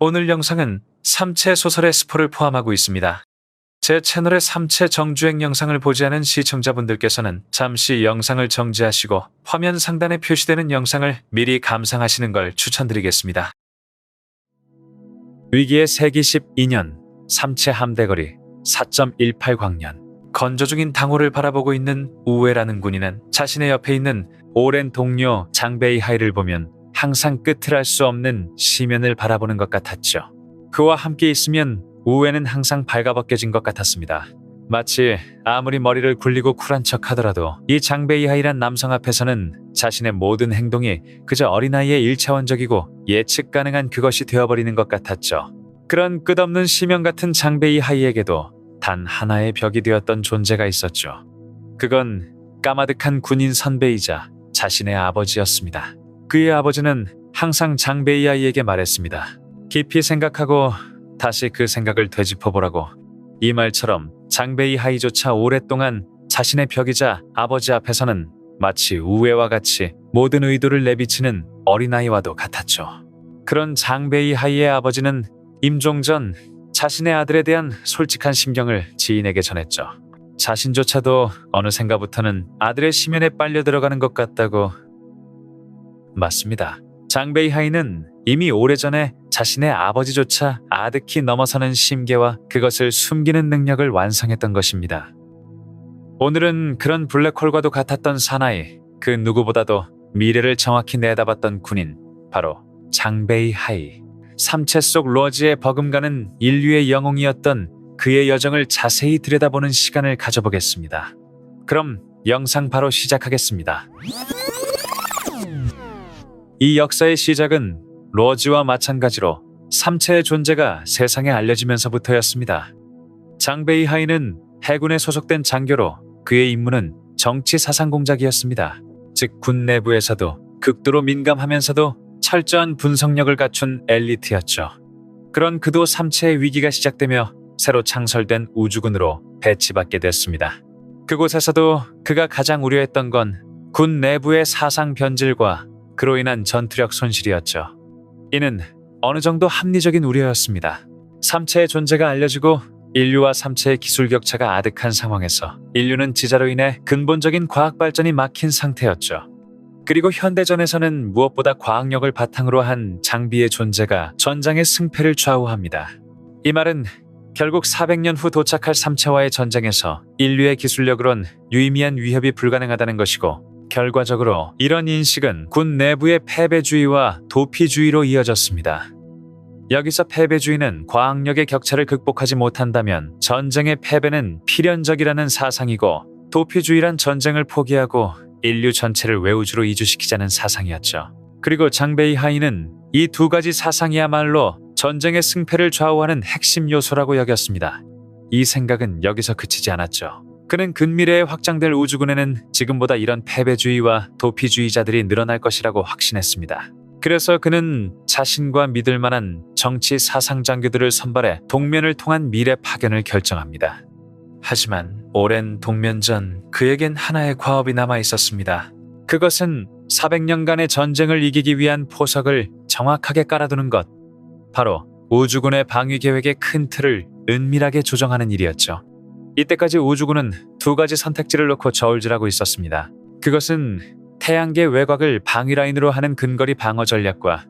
오늘 영상은 삼체 소설의 스포를 포함하고 있습니다. 제 채널의 삼체 정주행 영상을 보지 않은 시청자분들께서는 잠시 영상을 정지하시고 화면 상단에 표시되는 영상을 미리 감상하시는 걸 추천드리겠습니다. 위기의 세기 12년 삼체 함대거리 4.18 광년. 건조 중인 당호를 바라보고 있는 우에라는 군인은 자신의 옆에 있는 오랜 동료 장베이하이를 보면 항상 끝을 알 수 없는 시면을 바라보는 것 같았죠. 그와 함께 있으면 우에는 항상 발가벗겨진 것 같았습니다. 마치 아무리 머리를 굴리고 쿨한 척 하더라도 이 장베이하이란 남성 앞에서는 자신의 모든 행동이 그저 어린아이의 일차원적이고 예측 가능한 그것이 되어버리는 것 같았죠. 그런 끝없는 시면 같은 장베이하이에게도 단 하나의 벽이 되었던 존재가 있었죠. 그건 까마득한 군인 선배이자 자신의 아버지였습니다. 그의 아버지는 항상 장베이하이에게 말했습니다. 깊이 생각하고 다시 그 생각을 되짚어보라고. 이 말처럼 장베이하이조차 오랫동안 자신의 벽이자 아버지 앞에서는 마치 우애와 같이 모든 의도를 내비치는 어린아이와도 같았죠. 그런 장베이하이의 아버지는 임종 전 자신의 아들에 대한 솔직한 심경을 지인에게 전했죠. 자신조차도 어느샌가부터는 아들의 심연에 빨려 들어가는 것 같다고. 맞습니다. 장베이하이는 이미 오래전에 자신의 아버지조차 아득히 넘어서는 심계와 그것을 숨기는 능력을 완성했던 것입니다. 오늘은 그런 블랙홀과도 같았던 사나이, 그 누구보다도 미래를 정확히 내다봤던 군인, 바로 장베이하이. 삼체 속 로지에 버금가는 인류의 영웅이었던 그의 여정을 자세히 들여다보는 시간을 가져보겠습니다. 그럼 영상 바로 시작하겠습니다. 이 역사의 시작은 로지와 마찬가지로 삼체의 존재가 세상에 알려지면서부터였습니다. 장베이하이는 해군에 소속된 장교로 그의 임무는 정치 사상 공작이었습니다. 즉 군 내부에서도 극도로 민감하면서도 철저한 분석력을 갖춘 엘리트였죠. 그런 그도 삼체의 위기가 시작되며 새로 창설된 우주군으로 배치받게 됐습니다. 그곳에서도 그가 가장 우려했던 건 군 내부의 사상 변질과 그로 인한 전투력 손실이었죠. 이는 어느 정도 합리적인 우려였습니다. 삼체의 존재가 알려지고 인류와 삼체의 기술 격차가 아득한 상황에서 인류는 지자로 인해 근본적인 과학 발전이 막힌 상태였죠. 그리고 현대전에서는 무엇보다 과학력을 바탕으로 한 장비의 존재가 전장의 승패를 좌우합니다. 이 말은 결국 400년 후 도착할 삼체와의 전쟁에서 인류의 기술력으론 유의미한 위협이 불가능하다는 것이고, 결과적으로 이런 인식은 군 내부의 패배주의와 도피주의로 이어졌습니다. 여기서 패배주의는 과학력의 격차를 극복하지 못한다면 전쟁의 패배는 필연적이라는 사상이고, 도피주의란 전쟁을 포기하고 인류 전체를 외우주로 이주시키자는 사상이었죠. 그리고 장베이하이는 이 두 가지 사상이야말로 전쟁의 승패를 좌우하는 핵심 요소라고 여겼습니다. 이 생각은 여기서 그치지 않았죠. 그는 근미래에 확장될 우주군에는 지금보다 이런 패배주의와 도피주의자들이 늘어날 것이라고 확신했습니다. 그래서 그는 자신과 믿을 만한 정치 사상 장교들을 선발해 동면을 통한 미래 파견을 결정합니다. 하지만 오랜 동면 전 그에겐 하나의 과업이 남아 있었습니다. 그것은 400년간의 전쟁을 이기기 위한 포석을 정확하게 깔아두는 것. 바로 우주군의 방위 계획의 큰 틀을 은밀하게 조정하는 일이었죠. 이때까지 우주군은 두 가지 선택지를 놓고 저울질하고 있었습니다. 그것은 태양계 외곽을 방위라인으로 하는 근거리 방어 전략과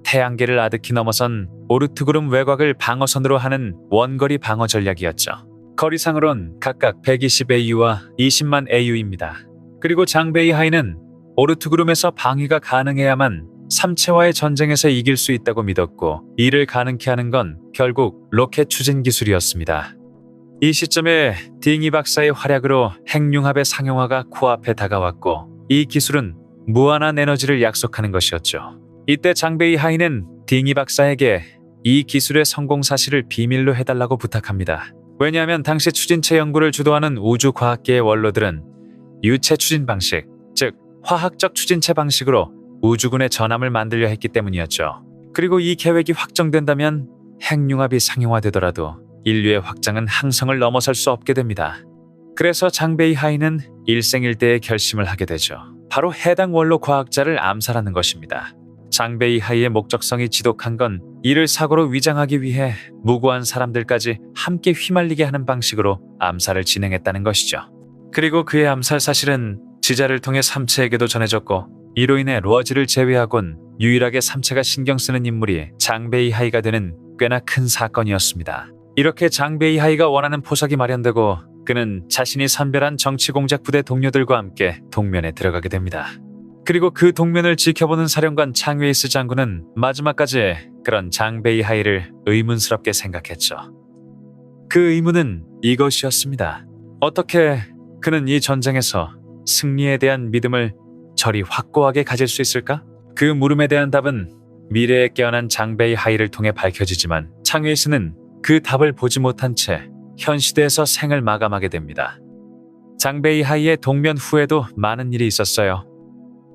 태양계를 아득히 넘어선 오르트그룸 외곽을 방어선으로 하는 원거리 방어 전략이었죠. 거리상으론 각각 120AU와 20만 AU입니다. 그리고 장베이하이는 오르트그룸에서 방위가 가능해야만 삼체와의 전쟁에서 이길 수 있다고 믿었고, 이를 가능케 하는 건 결국 로켓 추진 기술이었습니다. 이 시점에 딩이 박사의 활약으로 핵융합의 상용화가 코앞에 다가왔고, 이 기술은 무한한 에너지를 약속하는 것이었죠. 이때 장베이하이는 딩이 박사에게 이 기술의 성공 사실을 비밀로 해달라고 부탁합니다. 왜냐하면 당시 추진체 연구를 주도하는 우주과학계의 원로들은 유체 추진 방식, 즉 화학적 추진체 방식으로 우주군의 전함을 만들려 했기 때문이었죠. 그리고 이 계획이 확정된다면 핵융합이 상용화되더라도 인류의 확장은 항성을 넘어설 수 없게 됩니다. 그래서 장베이하이는 일생일대의 결심을 하게 되죠. 바로 해당 원로 과학자를 암살하는 것입니다. 장베이 하이의 목적성이 지독한 건 이를 사고로 위장하기 위해 무고한 사람들까지 함께 휘말리게 하는 방식으로 암살을 진행했다는 것이죠. 그리고 그의 암살 사실은 지자를 통해 삼체에게도 전해졌고, 이로 인해 로어지를 제외하곤 유일하게 삼체가 신경 쓰는 인물이 장베이 하이가 되는 꽤나 큰 사건이었습니다. 이렇게 장베이 하이가 원하는 포석이 마련되고 그는 자신이 선별한 정치공작 부대 동료들과 함께 동면에 들어가게 됩니다. 그리고 그 동면을 지켜보는 사령관 창웨이스 장군은 마지막까지 그런 장베이 하이를 의문스럽게 생각했죠. 그 의문은 이것이었습니다. 어떻게 그는 이 전쟁에서 승리에 대한 믿음을 저리 확고하게 가질 수 있을까? 그 물음에 대한 답은 미래에 깨어난 장베이 하이를 통해 밝혀지지만 창웨이스는 그 답을 보지 못한 채 현 시대에서 생을 마감하게 됩니다. 장베이 하이의 동면 후에도 많은 일이 있었어요.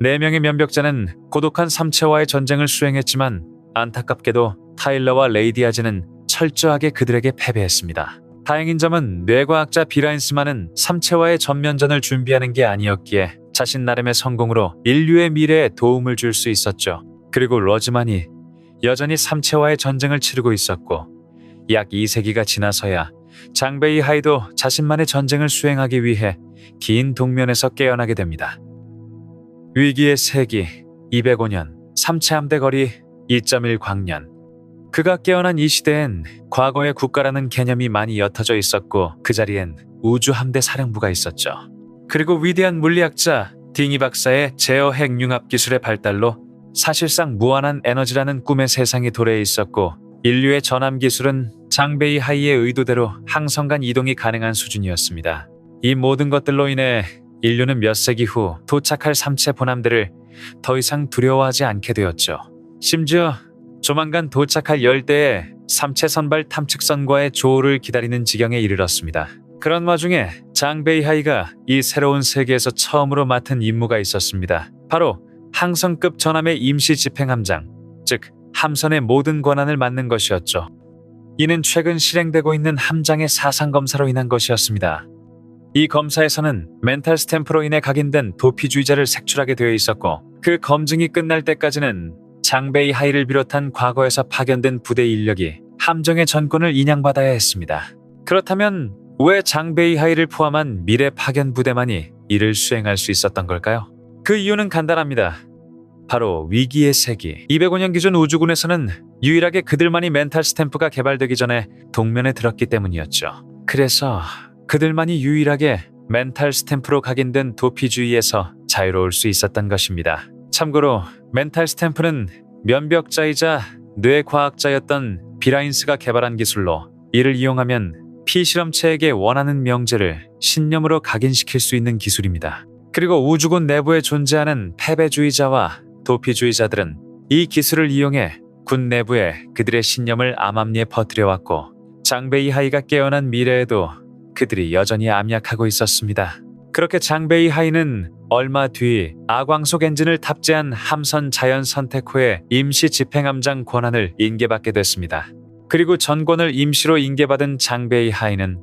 4명의 면벽자는 고독한 삼체와의 전쟁을 수행했지만 안타깝게도 타일러와 레이디아즈는 철저하게 그들에게 패배했습니다. 다행인 점은 뇌과학자 비라인스만은 삼체와의 전면전을 준비하는 게 아니었기에 자신 나름의 성공으로 인류의 미래에 도움을 줄 수 있었죠. 그리고 러즈만이 여전히 삼체와의 전쟁을 치르고 있었고, 약 2세기가 지나서야 장베이 하이도 자신만의 전쟁을 수행하기 위해 긴 동면에서 깨어나게 됩니다. 위기의 세기 205년, 삼체함대 거리 2.1광년. 그가 깨어난 이 시대엔 과거의 국가라는 개념이 많이 옅어져 있었고, 그 자리엔 우주함대 사령부가 있었죠. 그리고 위대한 물리학자 딩이 박사의 제어 핵융합 기술의 발달로 사실상 무한한 에너지라는 꿈의 세상이 도래해 있었고, 인류의 전함 기술은 장베이 하이의 의도대로 항성간 이동이 가능한 수준이었습니다. 이 모든 것들로 인해 인류는 몇 세기 후 도착할 삼체 본함들을 더 이상 두려워하지 않게 되었죠. 심지어 조만간 도착할 열대의 삼체 선발 탐측선과의 조우를 기다리는 지경에 이르렀습니다. 그런 와중에 장베이 하이가 이 새로운 세계에서 처음으로 맡은 임무가 있었습니다. 바로 항성급 전함의 임시 집행함장, 즉 함선의 모든 권한을 맡는 것이었죠. 이는 최근 실행되고 있는 함장의 사상검사로 인한 것이었습니다. 이 검사에서는 멘탈 스탬프로 인해 각인된 도피주의자를 색출하게 되어 있었고, 그 검증이 끝날 때까지는 장베이 하이를 비롯한 과거에서 파견된 부대 인력이 함정의 전권을 인양받아야 했습니다. 그렇다면 왜 장베이 하이를 포함한 미래 파견 부대만이 이를 수행할 수 있었던 걸까요? 그 이유는 간단합니다. 바로 위기의 세기 205년 기준 우주군에서는 유일하게 그들만이 멘탈 스탬프가 개발되기 전에 동면에 들었기 때문이었죠. 그래서 그들만이 유일하게 멘탈 스탬프로 각인된 도피주의에서 자유로울 수 있었던 것입니다. 참고로 멘탈 스탬프는 면벽자이자 뇌과학자였던 비라인스가 개발한 기술로, 이를 이용하면 피실험체에게 원하는 명제를 신념으로 각인시킬 수 있는 기술입니다. 그리고 우주군 내부에 존재하는 패배주의자와 도피주의자들은 이 기술을 이용해 군 내부에 그들의 신념을 암암리에 퍼뜨려왔고, 장베이 하이가 깨어난 미래에도 그들이 여전히 암약하고 있었습니다. 그렇게 장베이 하이는 얼마 뒤 아광속 엔진을 탑재한 함선 자연선택호의 임시 집행함장 권한을 인계받게 됐습니다. 그리고 전권을 임시로 인계받은 장베이 하이는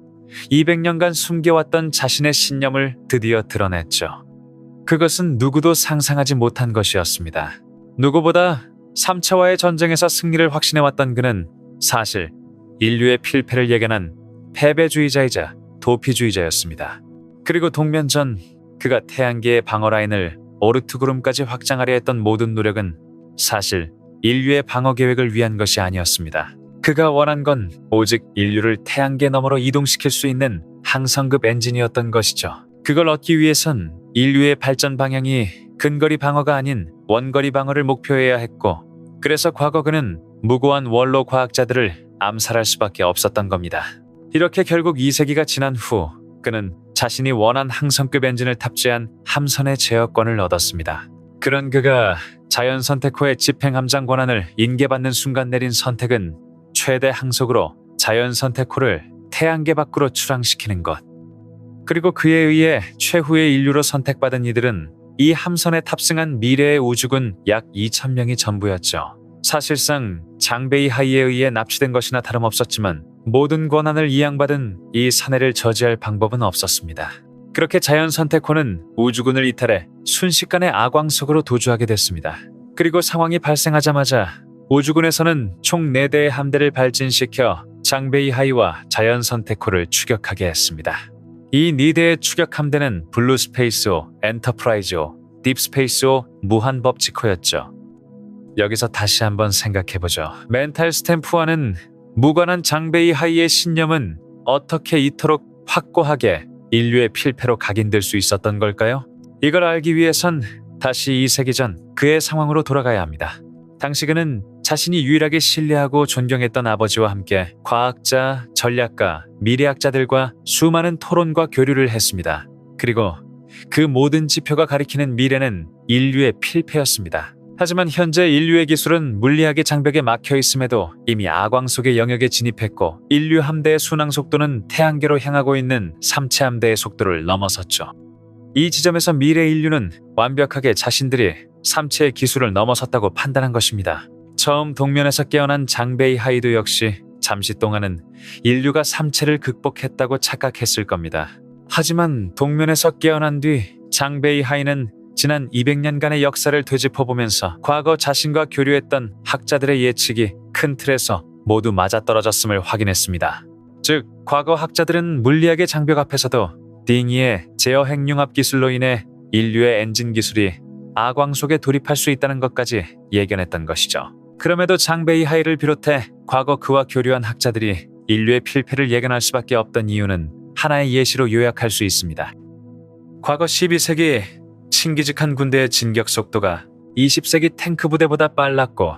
200년간 숨겨왔던 자신의 신념을 드디어 드러냈죠. 그것은 누구도 상상하지 못한 것이었습니다. 누구보다 삼체와의 전쟁에서 승리를 확신해왔던 그는 사실 인류의 필패를 예견한 패배주의자이자 도피주의자였습니다. 그리고 동면 전 그가 태양계의 방어 라인을 오르트구름까지 확장하려 했던 모든 노력은 사실 인류의 방어 계획을 위한 것이 아니었습니다. 그가 원한 건 오직 인류를 태양계 너머로 이동시킬 수 있는 항성급 엔진이었던 것이죠. 그걸 얻기 위해선 인류의 발전 방향이 근거리 방어가 아닌 원거리 방어를 목표해야 했고, 그래서 과거 그는 무고한 원로 과학자들을 암살할 수밖에 없었던 겁니다. 이렇게 결국 2세기가 지난 후 그는 자신이 원한 항성급 엔진을 탑재한 함선의 제어권을 얻었습니다. 그런 그가 자연선택호의 집행함장 권한을 인계받는 순간 내린 선택은 최대 항속으로 자연선택호를 태양계 밖으로 출항시키는 것. 그리고 그에 의해 최후의 인류로 선택받은 이들은 이 함선에 탑승한 미래의 우주군 약 2,000명이 전부였죠. 사실상 장베이 하이에 의해 납치된 것이나 다름없었지만 모든 권한을 이양받은 이 사내를 저지할 방법은 없었습니다. 그렇게 자연선택호는 우주군을 이탈해 순식간에 아광석으로 도주하게 됐습니다. 그리고 상황이 발생하자마자 우주군에서는 총 4대의 함대를 발진시켜 장베이 하이와 자연 선택호를 추격하게 했습니다. 이 4대의 추격 함대는 블루스페이스호, 엔터프라이즈호, 딥스페이스호, 무한법칙호였죠. 여기서 다시 한번 생각해보죠. 멘탈 스탬프와는 무관한 장베이 하이의 신념은 어떻게 이토록 확고하게 인류의 필패로 각인될 수 있었던 걸까요? 이걸 알기 위해선 다시 2세기 전 그의 상황으로 돌아가야 합니다. 당시 그는 자신이 유일하게 신뢰하고 존경했던 아버지와 함께 과학자, 전략가, 미래학자들과 수많은 토론과 교류를 했습니다. 그리고 그 모든 지표가 가리키는 미래는 인류의 필패였습니다. 하지만 현재 인류의 기술은 물리학의 장벽에 막혀 있음에도 이미 아광 속의 영역에 진입했고 인류 함대의 순항 속도는 태양계로 향하고 있는 삼체 함대의 속도를 넘어섰죠. 이 지점에서 미래 인류는 완벽하게 자신들이 삼체의 기술을 넘어섰다고 판단한 것입니다. 처음 동면에서 깨어난 장베이 하이도 역시 잠시 동안은 인류가 삼체를 극복했다고 착각했을 겁니다. 하지만 동면에서 깨어난 뒤 장베이 하이는 지난 200년간의 역사를 되짚어보면서 과거 자신과 교류했던 학자들의 예측이 큰 틀에서 모두 맞아떨어졌음을 확인했습니다. 즉, 과거 학자들은 물리학의 장벽 앞에서도 딩이의 제어 핵융합 기술로 인해 인류의 엔진 기술이 아광 속에 돌입할 수 있다는 것까지 예견했던 것이죠. 그럼에도 장베이 하이를 비롯해 과거 그와 교류한 학자들이 인류의 필패를 예견할 수밖에 없던 이유는 하나의 예시로 요약할 수 있습니다. 과거 12세기 신기직한 군대의 진격 속도가 20세기 탱크 부대보다 빨랐고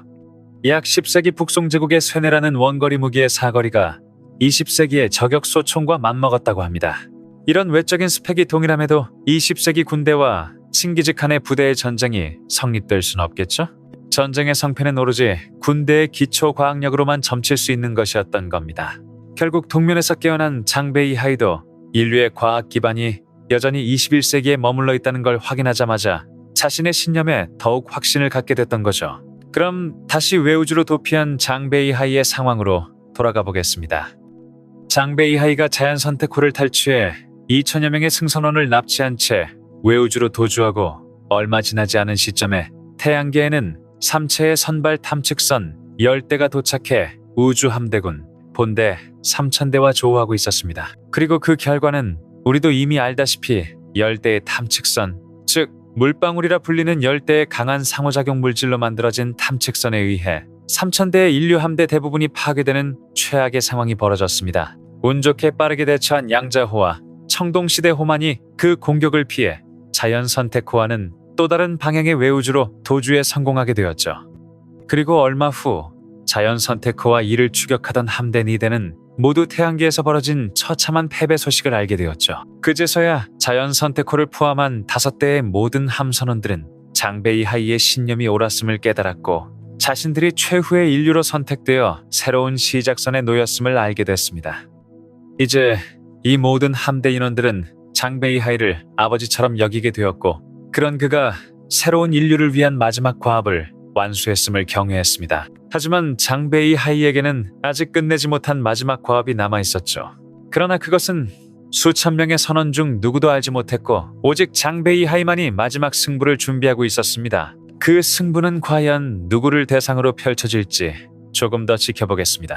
약 10세기 북송제국의 쇠뇌라는 원거리 무기의 사거리가 20세기의 저격소 총과 맞먹었다고 합니다. 이런 외적인 스펙이 동일함에도 20세기 군대와 신기직한의 부대의 전쟁이 성립될 수는 없겠죠? 전쟁의 성패는 오로지 군대의 기초 과학력으로만 점칠 수 있는 것이었던 겁니다. 결국 동면에서 깨어난 장베이 하이도 인류의 과학 기반이 여전히 21세기에 머물러 있다는 걸 확인하자마자 자신의 신념에 더욱 확신을 갖게 됐던 거죠. 그럼 다시 외우주로 도피한 장베이 하이의 상황으로 돌아가 보겠습니다. 장베이 하이가 자연 선택호를 탈취해 2천여 명의 승선원을 납치한 채 외우주로 도주하고 얼마 지나지 않은 시점에 태양계에는 삼체의 선발 탐측선 10대가 도착해 우주함대군 본대 3000대와 조우하고 있었습니다. 그리고 그 결과는 우리도 이미 알다시피 10대의 탐측선, 즉 물방울이라 불리는 10대의 강한 상호작용 물질로 만들어진 탐측선에 의해 3000대의 인류 함대 대부분이 파괴되는 최악의 상황이 벌어졌습니다. 운 좋게 빠르게 대처한 양자호와 청동시대호만이 그 공격을 피해 자연선택호와는 또 다른 방향의 외우주로 도주에 성공하게 되었죠. 그리고 얼마 후 자연선택호와 이를 추격하던 함대 2대는 모두 태양계에서 벌어진 처참한 패배 소식을 알게 되었죠. 그제서야 자연선택호를 포함한 5대의 모든 함선원들은 장베이 하이의 신념이 옳았음을 깨달았고 자신들이 최후의 인류로 선택되어 새로운 시작선에 놓였음을 알게 됐습니다. 이제 이 모든 함대 인원들은 장베이 하이를 아버지처럼 여기게 되었고 그런 그가 새로운 인류를 위한 마지막 과업을 완수했음을 경외했습니다. 하지만 장베이 하이에게는 아직 끝내지 못한 마지막 과업이 남아있었죠. 그러나 그것은 수천 명의 선원 중 누구도 알지 못했고 오직 장베이 하이만이 마지막 승부를 준비하고 있었습니다. 그 승부는 과연 누구를 대상으로 펼쳐질지 조금 더 지켜보겠습니다.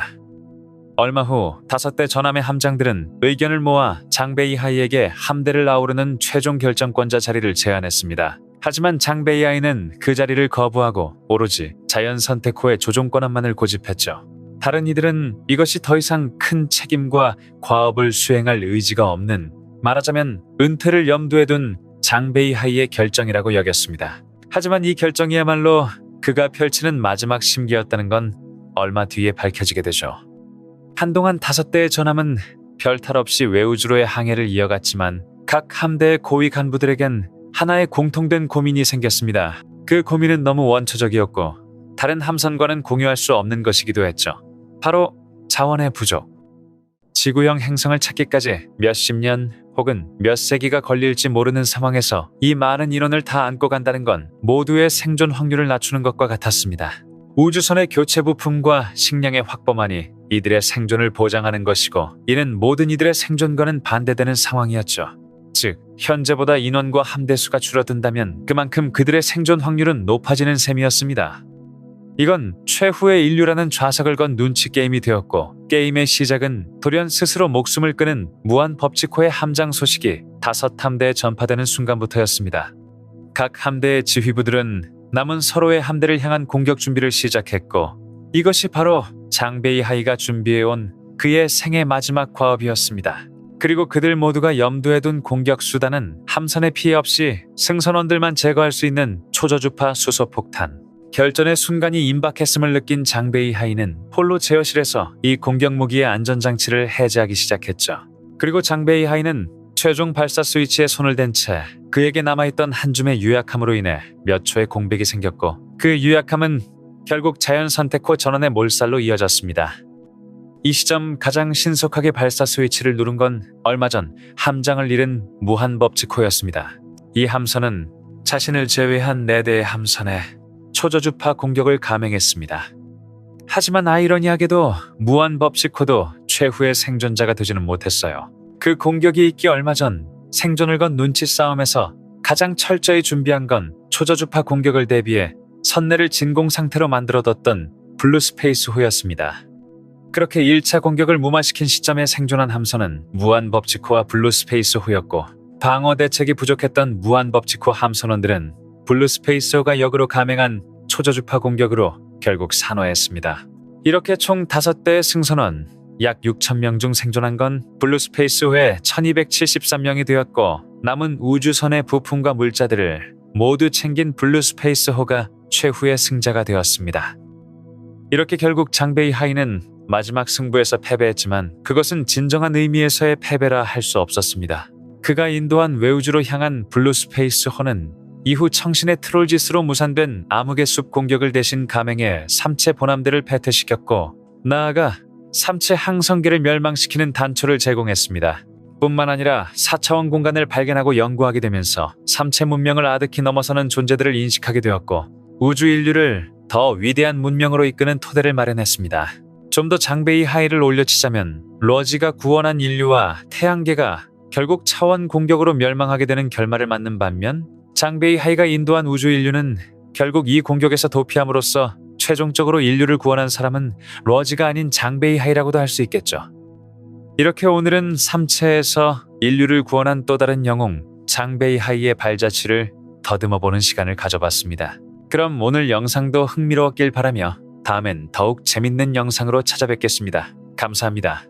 얼마 후 5대 전함의 함장들은 의견을 모아 장베이 하이에게 함대를 아우르는 최종 결정권자 자리를 제안했습니다. 하지만 장베이 하이는 그 자리를 거부하고 오로지 자연선택호의 조종 권한만을 고집했죠. 다른 이들은 이것이 더 이상 큰 책임과 과업을 수행할 의지가 없는, 말하자면 은퇴를 염두에 둔 장베이 하이의 결정이라고 여겼습니다. 하지만 이 결정이야말로 그가 펼치는 마지막 심기였다는 건 얼마 뒤에 밝혀지게 되죠. 한동안 5대의 전함은 별탈 없이 외우주로의 항해를 이어갔지만 각 함대의 고위 간부들에겐 하나의 공통된 고민이 생겼습니다. 그 고민은 너무 원초적이었고 다른 함선과는 공유할 수 없는 것이기도 했죠. 바로 자원의 부족. 지구형 행성을 찾기까지 몇십 년 혹은 몇 세기가 걸릴지 모르는 상황에서 이 많은 인원을 다 안고 간다는 건 모두의 생존 확률을 낮추는 것과 같았습니다. 우주선의 교체 부품과 식량의 확보만이 이들의 생존을 보장하는 것이고 이는 모든 이들의 생존과는 반대되는 상황이었죠. 즉, 현재보다 인원과 함대 수가 줄어든다면 그만큼 그들의 생존 확률은 높아지는 셈이었습니다. 이건 최후의 인류라는 좌석을 건 눈치 게임이 되었고, 게임의 시작은 돌연 스스로 목숨을 끊은 무한 법치코의 함장 소식이 5함대에 전파되는 순간부터였습니다. 각 함대의 지휘부들은 남은 서로의 함대를 향한 공격 준비를 시작했고, 이것이 바로 장베이하이가 준비해온 그의 생애 마지막 과업이었습니다. 그리고 그들 모두가 염두에 둔 공격 수단은 함선의 피해 없이 승선원들만 제거할 수 있는 초저주파 수소폭탄. 결전의 순간이 임박했음을 느낀 장베이하이는 폴로 제어실에서 이 공격 무기의 안전장치를 해제하기 시작했죠. 그리고 장베이하이는 최종 발사 스위치에 손을 댄 채 그에게 남아있던 한 줌의 유약함으로 인해 몇 초의 공백이 생겼고, 그 유약함은 결국 자연 선택호 전원의 몰살로 이어졌습니다. 이 시점 가장 신속하게 발사 스위치를 누른 건 얼마 전 함장을 잃은 무한법치코였습니다. 이 함선은 자신을 제외한 4대의 함선에 초저주파 공격을 감행했습니다. 하지만 아이러니하게도 무한법치코도 최후의 생존자가 되지는 못했어요. 그 공격이 있기 얼마 전 생존을 건 눈치 싸움에서 가장 철저히 준비한 건 초저주파 공격을 대비해 선내를 진공 상태로 만들어뒀던 블루스페이스호였습니다. 그렇게 1차 공격을 무마시킨 시점에 생존한 함선은 무한법치코와 블루스페이스호였고, 방어 대책이 부족했던 무한법치코 함선원들은 블루스페이스호가 역으로 감행한 초저주파 공격으로 결국 산화했습니다. 이렇게 총 5대의 승선원 약 6,000명 중 생존한 건 블루스페이스호의 1,273명이 되었고, 남은 우주선의 부품과 물자들을 모두 챙긴 블루스페이스호가 최후의 승자가 되었습니다. 이렇게 결국 장베이하이는 마지막 승부에서 패배했지만 그것은 진정한 의미에서의 패배라 할 수 없었습니다. 그가 인도한 외우주로 향한 블루스페이스호는 이후 청신의 트롤짓으로 무산된 암흑의 숲 공격을 대신 감행해 3체 본함대를 패퇴시켰고, 나아가 3체 항성계를 멸망시키는 단초를 제공했습니다. 뿐만 아니라 4차원 공간을 발견하고 연구하게 되면서 3체 문명을 아득히 넘어서는 존재들을 인식하게 되었고, 우주 인류를 더 위대한 문명으로 이끄는 토대를 마련했습니다. 좀 더 장베이하이를 올려치자면 러지가 구원한 인류와 태양계가 결국 차원 공격으로 멸망하게 되는 결말을 맞는 반면, 장베이하이가 인도한 우주 인류는 결국 이 공격에서 도피함으로써 최종적으로 인류를 구원한 사람은 러지가 아닌 장베이하이라고도 할 수 있겠죠. 이렇게 오늘은 3체에서 인류를 구원한 또 다른 영웅 장베이하이의 발자취를 더듬어보는 시간을 가져봤습니다. 그럼 오늘 영상도 흥미로웠길 바라며 다음엔 더욱 재밌는 영상으로 찾아뵙겠습니다. 감사합니다.